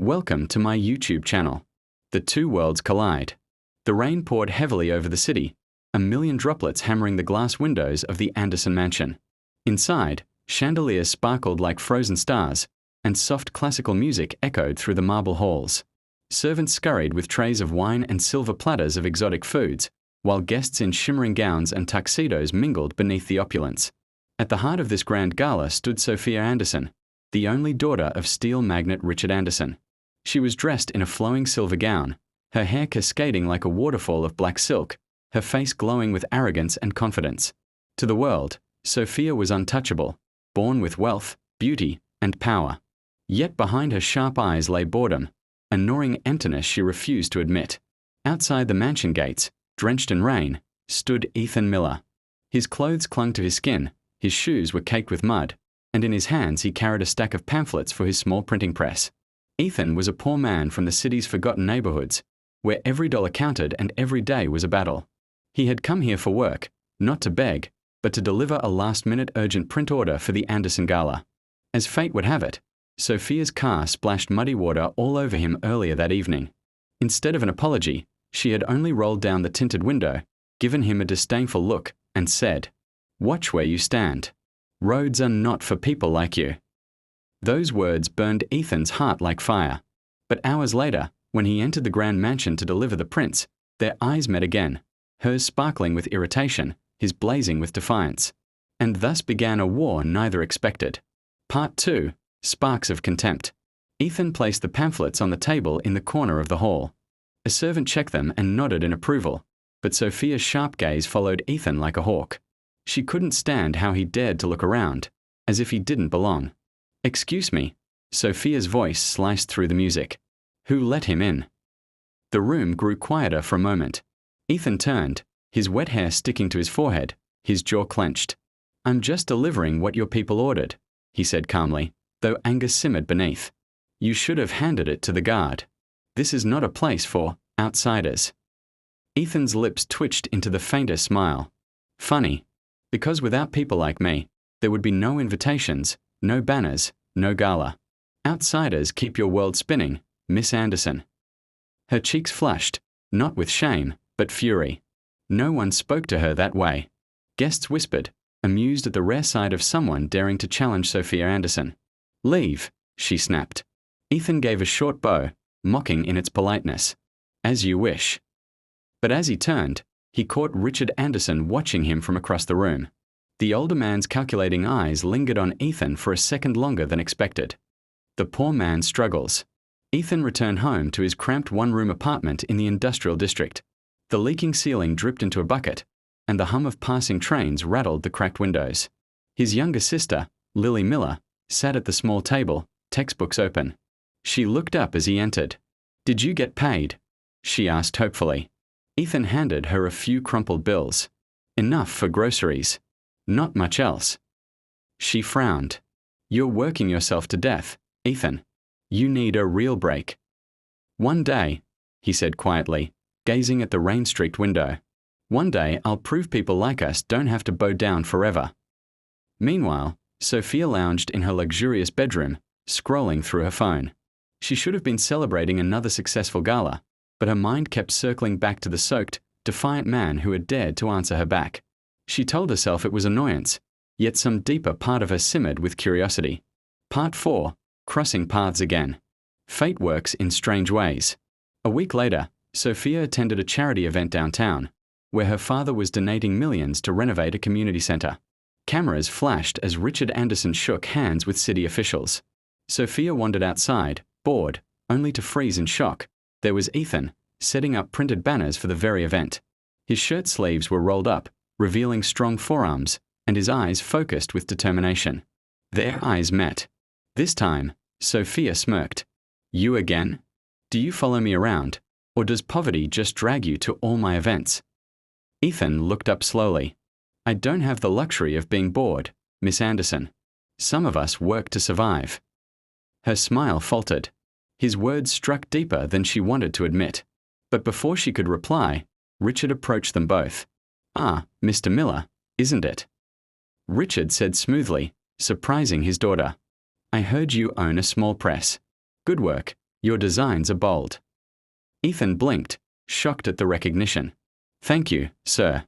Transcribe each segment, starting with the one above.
Welcome to my YouTube channel. The two worlds collide. The rain poured heavily over the city, a million droplets hammering the glass windows of the Anderson mansion. Inside, chandeliers sparkled like frozen stars, and soft classical music echoed through the marble halls. Servants scurried with trays of wine and silver platters of exotic foods, while guests in shimmering gowns and tuxedos mingled beneath the opulence. At the heart of this grand gala stood Sophia Anderson, the only daughter of steel magnate Richard Anderson. She was dressed in a flowing silver gown, her hair cascading like a waterfall of black silk, her face glowing with arrogance and confidence. To the world, Sophia was untouchable, born with wealth, beauty, and power. Yet behind her sharp eyes lay boredom, a gnawing emptiness she refused to admit. Outside the mansion gates, drenched in rain, stood Ethan Miller. His clothes clung to his skin, his shoes were caked with mud, and in his hands he carried a stack of pamphlets for his small printing press. Ethan was a poor man from the city's forgotten neighborhoods, where every dollar counted and every day was a battle. He had come here for work, not to beg, but to deliver a last-minute urgent print order for the Anderson Gala. As fate would have it, Sophia's car splashed muddy water all over him earlier that evening. Instead of an apology, she had only rolled down the tinted window, given him a disdainful look, and said, "Watch where you stand. Roads are not for people like you." Those words burned Ethan's heart like fire. But hours later, when he entered the grand mansion to deliver the prints, their eyes met again, hers sparkling with irritation, his blazing with defiance. And thus began a war neither expected. Part 2. Sparks of Contempt. Ethan placed the pamphlets on the table in the corner of the hall. A servant checked them and nodded in approval, but Sophia's sharp gaze followed Ethan like a hawk. She couldn't stand how he dared to look around, as if he didn't belong. "Excuse me," Sophia's voice sliced through the music. "Who let him in?" The room grew quieter for a moment. Ethan turned, his wet hair sticking to his forehead, his jaw clenched. "I'm just delivering what your people ordered," he said calmly, though anger simmered beneath. "You should have handed it to the guard. This is not a place for outsiders." Ethan's lips twitched into the faintest smile. "Funny, because without people like me, there would be no invitations, no banners, no gala. Outsiders keep your world spinning, Miss Anderson." Her cheeks flushed, not with shame, but fury. No one spoke to her that way. Guests whispered, amused at the rare sight of someone daring to challenge Sophia Anderson. "Leave," she snapped. Ethan gave a short bow, mocking in its politeness. "As you wish." But as he turned, he caught Richard Anderson watching him from across the room. The older man's calculating eyes lingered on Ethan for a second longer than expected. The poor man struggles. Ethan returned home to his cramped one-room apartment in the industrial district. The leaking ceiling dripped into a bucket, and the hum of passing trains rattled the cracked windows. His younger sister, Lily Miller, sat at the small table, textbooks open. She looked up as he entered. "Did you get paid?" she asked hopefully. Ethan handed her a few crumpled bills. "Enough for groceries. Not much else." She frowned. "You're working yourself to death, Ethan. You need a real break." "One day," he said quietly, gazing at the rain-streaked window. "One day I'll prove people like us don't have to bow down forever." Meanwhile, Sophia lounged in her luxurious bedroom, scrolling through her phone. She should have been celebrating another successful gala, but her mind kept circling back to the soaked, defiant man who had dared to answer her back. She told herself it was annoyance, yet some deeper part of her simmered with curiosity. Part 4. Crossing paths again. Fate works in strange ways. A week later, Sophia attended a charity event downtown, where her father was donating millions to renovate a community center. Cameras flashed as Richard Anderson shook hands with city officials. Sophia wandered outside, bored, only to freeze in shock. There was Ethan, setting up printed banners for the very event. His shirt sleeves were rolled up, revealing strong forearms, and his eyes focused with determination. Their eyes met. This time, Sophia smirked. "You again? Do you follow me around, or does poverty just drag you to all my events?" Ethan looked up slowly. "I don't have the luxury of being bored, Miss Anderson. Some of us work to survive." Her smile faltered. His words struck deeper than she wanted to admit. But before she could reply, Richard approached them both. "Ah, Mr. Miller, isn't it?" Richard said smoothly, surprising his daughter. "I heard you own a small press. Good work. Your designs are bold." Ethan blinked, shocked at the recognition. "Thank you, sir."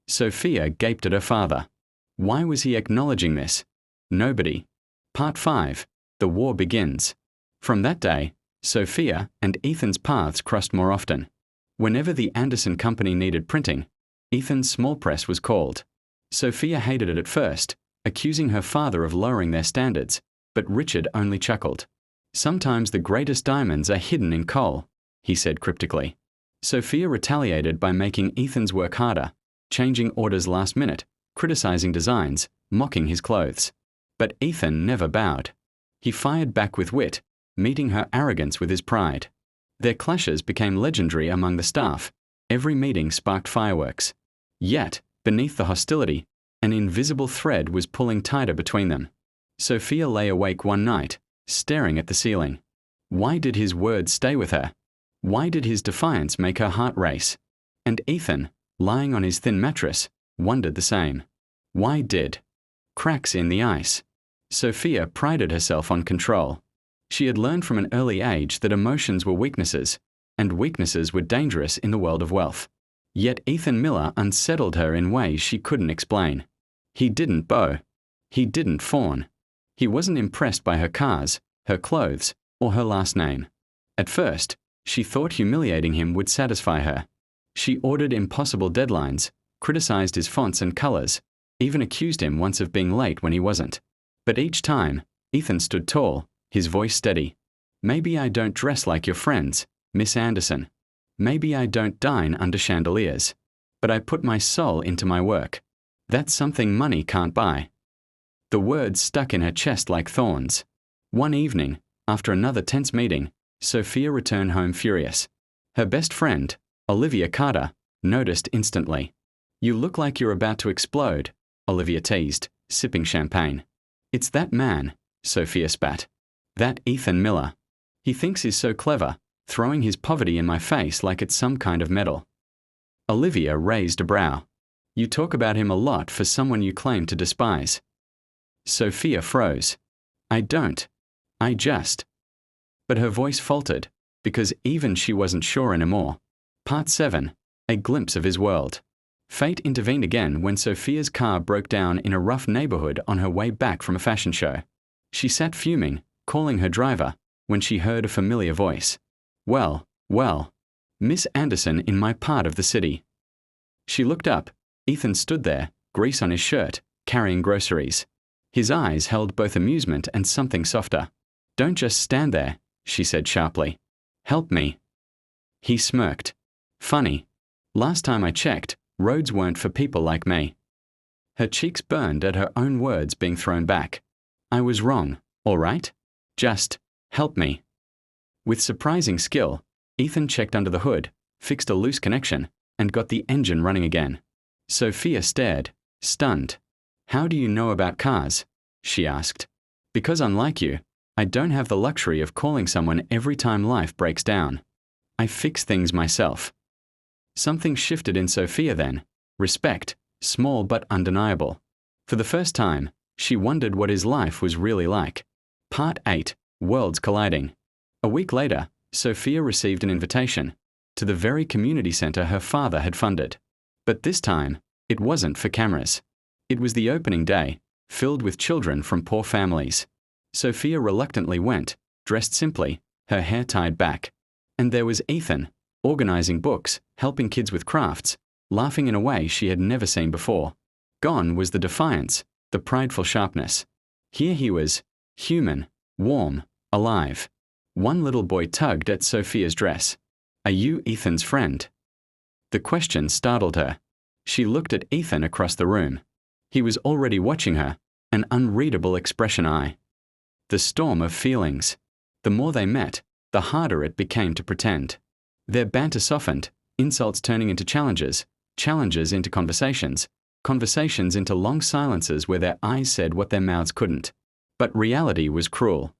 Sophia gaped at her father. Why was he acknowledging this? Nobody. Part 5. The War Begins. From that day, Sophia and Ethan's paths crossed more often. Whenever the Anderson Company needed printing, Ethan's small press was called. Sophia hated it at first, accusing her father of lowering their standards, but Richard only chuckled. "Sometimes the greatest diamonds are hidden in coal," he said cryptically. Sophia retaliated by making Ethan's work harder, changing orders last minute, criticizing designs, mocking his clothes. But Ethan never bowed. He fired back with wit, meeting her arrogance with his pride. Their clashes became legendary among the staff. Every meeting sparked fireworks. Yet, beneath the hostility, an invisible thread was pulling tighter between them. Sophia lay awake one night, staring at the ceiling. Why did his words stay with her? Why did his defiance make her heart race? And Ethan, lying on his thin mattress, wondered the same. Why did? Cracks in the ice. Sophia prided herself on control. She had learned from an early age that emotions were weaknesses, and weaknesses were dangerous in the world of wealth. Yet Ethan Miller unsettled her in ways she couldn't explain. He didn't bow. He didn't fawn. He wasn't impressed by her cars, her clothes, or her last name. At first, she thought humiliating him would satisfy her. She ordered impossible deadlines, criticized his fonts and colors, even accused him once of being late when he wasn't. But each time, Ethan stood tall, his voice steady. "Maybe I don't dress like your friends, Miss Anderson. Maybe I don't dine under chandeliers. But I put my soul into my work. That's something money can't buy." The words stuck in her chest like thorns. One evening, after another tense meeting, Sophia returned home furious. Her best friend, Olivia Carter, noticed instantly. "You look like you're about to explode," Olivia teased, sipping champagne. "It's that man," Sophia spat. "That Ethan Miller. He thinks he's so clever, throwing his poverty in my face like it's some kind of medal." Olivia raised a brow. "You talk about him a lot for someone you claim to despise." Sophia froze. "I don't. I just..." But her voice faltered, because even she wasn't sure anymore. Part 7. A glimpse of his world. Fate intervened again when Sophia's car broke down in a rough neighborhood on her way back from a fashion show. She sat fuming, calling her driver, when she heard a familiar voice. Well, Miss Anderson in my part of the city." She looked up. Ethan stood there, grease on his shirt, carrying groceries. His eyes held both amusement and something softer. "Don't just stand there," she said sharply. "Help me." He smirked. "Funny. Last time I checked, roads weren't for people like me." Her cheeks burned at her own words being thrown back. "I was wrong, all right? Just help me." With surprising skill, Ethan checked under the hood, fixed a loose connection, and got the engine running again. Sophia stared, stunned. "How do you know about cars?" she asked. "Because unlike you, I don't have the luxury of calling someone every time life breaks down. I fix things myself." Something shifted in Sophia then. Respect, small but undeniable. For the first time, she wondered what his life was really like. Part 8. Worlds Colliding. A week later, Sophia received an invitation to the very community center her father had funded. But this time, it wasn't for cameras. It was the opening day, filled with children from poor families. Sophia reluctantly went, dressed simply, her hair tied back. And there was Ethan, organizing books, helping kids with crafts, laughing in a way she had never seen before. Gone was the defiance, the prideful sharpness. Here he was, human, warm, alive. One little boy tugged at Sophia's dress. "Are you Ethan's friend?" The question startled her. She looked at Ethan across the room. He was already watching her, an unreadable expression eye. The storm of feelings. The more they met, the harder it became to pretend. Their banter softened, insults turning into challenges, challenges into conversations, conversations into long silences where their eyes said what their mouths couldn't. But reality was cruel.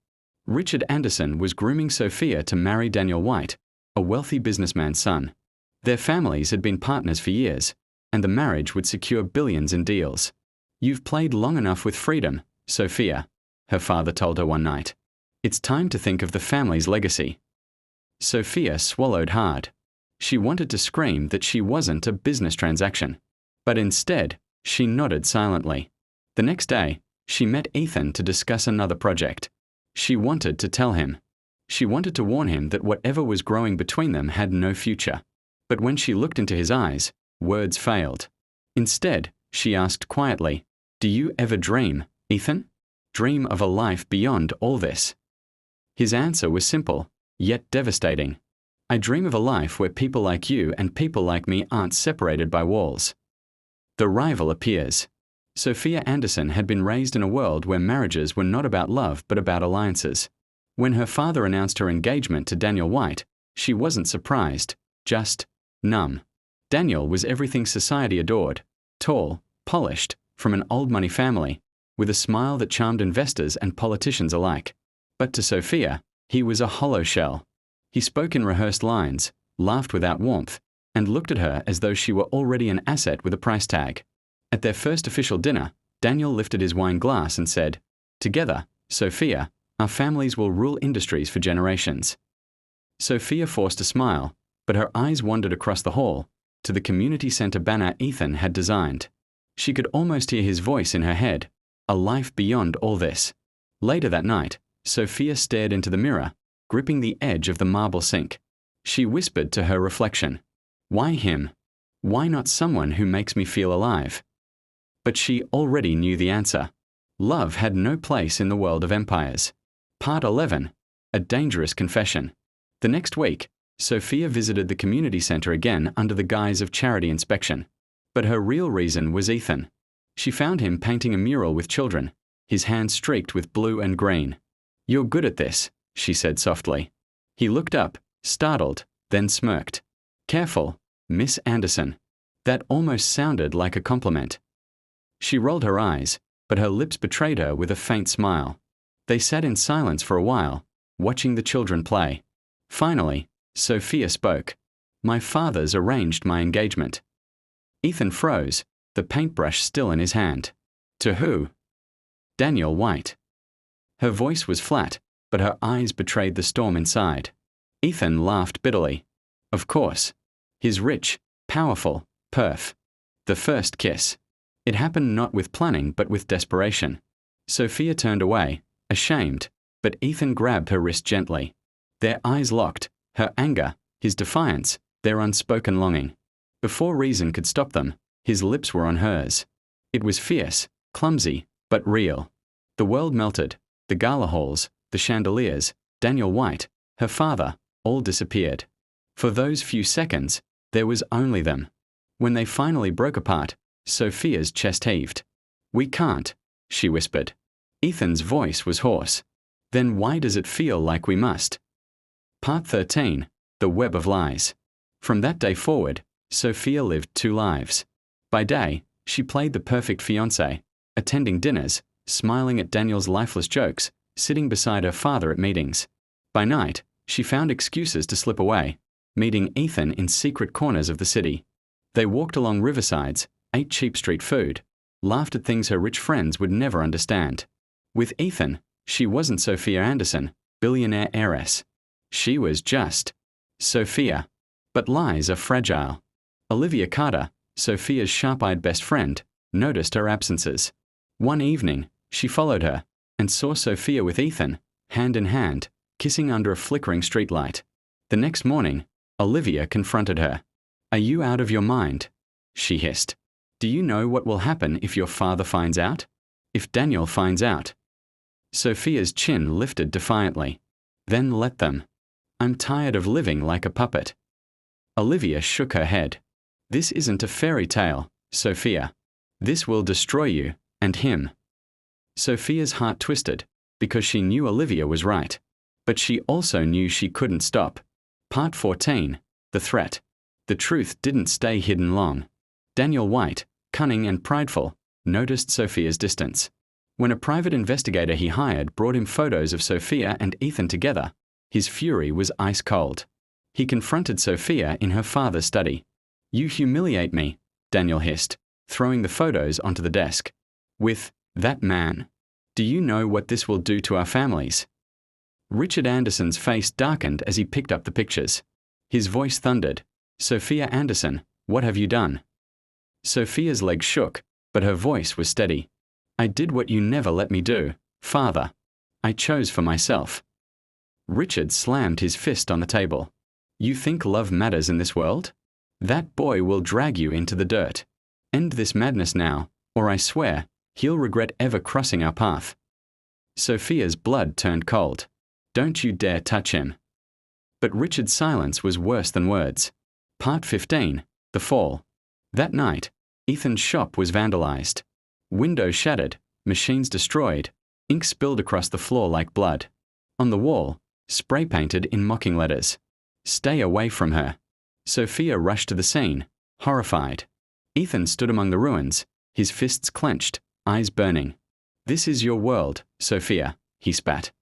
Richard Anderson was grooming Sophia to marry Daniel White, a wealthy businessman's son. Their families had been partners for years, and the marriage would secure billions in deals. "You've played long enough with freedom, Sophia," her father told her one night. It's time to think of the family's legacy. Sophia swallowed hard. She wanted to scream that she wasn't a business transaction. But instead, she nodded silently. The next day, she met Ethan to discuss another project. She wanted to tell him. She wanted to warn him that whatever was growing between them had no future. But when she looked into his eyes, words failed. Instead, she asked quietly, "Do you ever dream, Ethan? Dream of a life beyond all this?" His answer was simple, yet devastating. "I dream of a life where people like you and people like me aren't separated by walls." The rival appears. Sophia Anderson had been raised in a world where marriages were not about love but about alliances. When her father announced her engagement to Daniel White, she wasn't surprised, just numb. Daniel was everything society adored: tall, polished, from an old money family, with a smile that charmed investors and politicians alike. But to Sophia, he was a hollow shell. He spoke in rehearsed lines, laughed without warmth, and looked at her as though she were already an asset with a price tag. At their first official dinner, Daniel lifted his wine glass and said, "Together, Sophia, our families will rule industries for generations." Sophia forced a smile, but her eyes wandered across the hall, to the community center banner Ethan had designed. She could almost hear his voice in her head, "A life beyond all this." Later that night, Sophia stared into the mirror, gripping the edge of the marble sink. She whispered to her reflection, "Why him? Why not someone who makes me feel alive?" But she already knew the answer. Love had no place in the world of empires. Part 11. A Dangerous Confession. The next week, Sophia visited the community center again under the guise of charity inspection. But her real reason was Ethan. She found him painting a mural with children, his hands streaked with blue and green. "You're good at this," she said softly. He looked up, startled, then smirked. "Careful, Miss Anderson." That almost sounded like a compliment. She rolled her eyes, but her lips betrayed her with a faint smile. They sat in silence for a while, watching the children play. Finally, Sophia spoke. "My father's arranged my engagement." Ethan froze, the paintbrush still in his hand. "To who?" "Daniel White." Her voice was flat, but her eyes betrayed the storm inside. Ethan laughed bitterly. Of course. His rich, powerful, perf. The first kiss. It happened not with planning but with desperation. Sophia turned away, ashamed, but Ethan grabbed her wrist gently. Their eyes locked, her anger, his defiance, their unspoken longing. Before reason could stop them, his lips were on hers. It was fierce, clumsy, but real. The world melted. The gala halls, the chandeliers, Daniel White, her father, all disappeared. For those few seconds, there was only them. When they finally broke apart, Sophia's chest heaved. "We can't," she whispered. Ethan's voice was hoarse. "Then why does it feel like we must?" Part 13. The Web of Lies. From that day forward, Sophia lived two lives. By day, she played the perfect fiancée, attending dinners, smiling at Daniel's lifeless jokes, sitting beside her father at meetings. By night, she found excuses to slip away, meeting Ethan in secret corners of the city. They walked along riversides, ate cheap street food, laughed at things her rich friends would never understand. With Ethan, she wasn't Sophia Anderson, billionaire heiress. She was just Sophia. But lies are fragile. Olivia Carter, Sophia's sharp-eyed best friend, noticed her absences. One evening, she followed her and saw Sophia with Ethan, hand in hand, kissing under a flickering streetlight. The next morning, Olivia confronted her. "Are you out of your mind?" she hissed. "Do you know what will happen if your father finds out? If Daniel finds out?" Sophia's chin lifted defiantly. "Then let them. I'm tired of living like a puppet." Olivia shook her head. "This isn't a fairy tale, Sophia. This will destroy you, and him." Sophia's heart twisted, because she knew Olivia was right. But she also knew she couldn't stop. Part 14. The Threat. The truth didn't stay hidden long. Daniel White, cunning and prideful, noticed Sophia's distance. When a private investigator he hired brought him photos of Sophia and Ethan together, his fury was ice cold. He confronted Sophia in her father's study. "You humiliate me," Daniel hissed, throwing the photos onto the desk. "With that man. Do you know what this will do to our families?" Richard Anderson's face darkened as he picked up the pictures. His voice thundered, "Sophia Anderson, what have you done?" Sophia's legs shook, but her voice was steady. "I did what you never let me do, Father. I chose for myself." Richard slammed his fist on the table. "You think love matters in this world? That boy will drag you into the dirt. End this madness now, or I swear, he'll regret ever crossing our path." Sophia's blood turned cold. "Don't you dare touch him." But Richard's silence was worse than words. Part 15, The Fall. That night, Ethan's shop was vandalized. Windows shattered, machines destroyed, ink spilled across the floor like blood. On the wall, spray painted in mocking letters, "Stay away from her." Sophia rushed to the scene, horrified. Ethan stood among the ruins, his fists clenched, eyes burning. "This is your world, Sophia," he spat.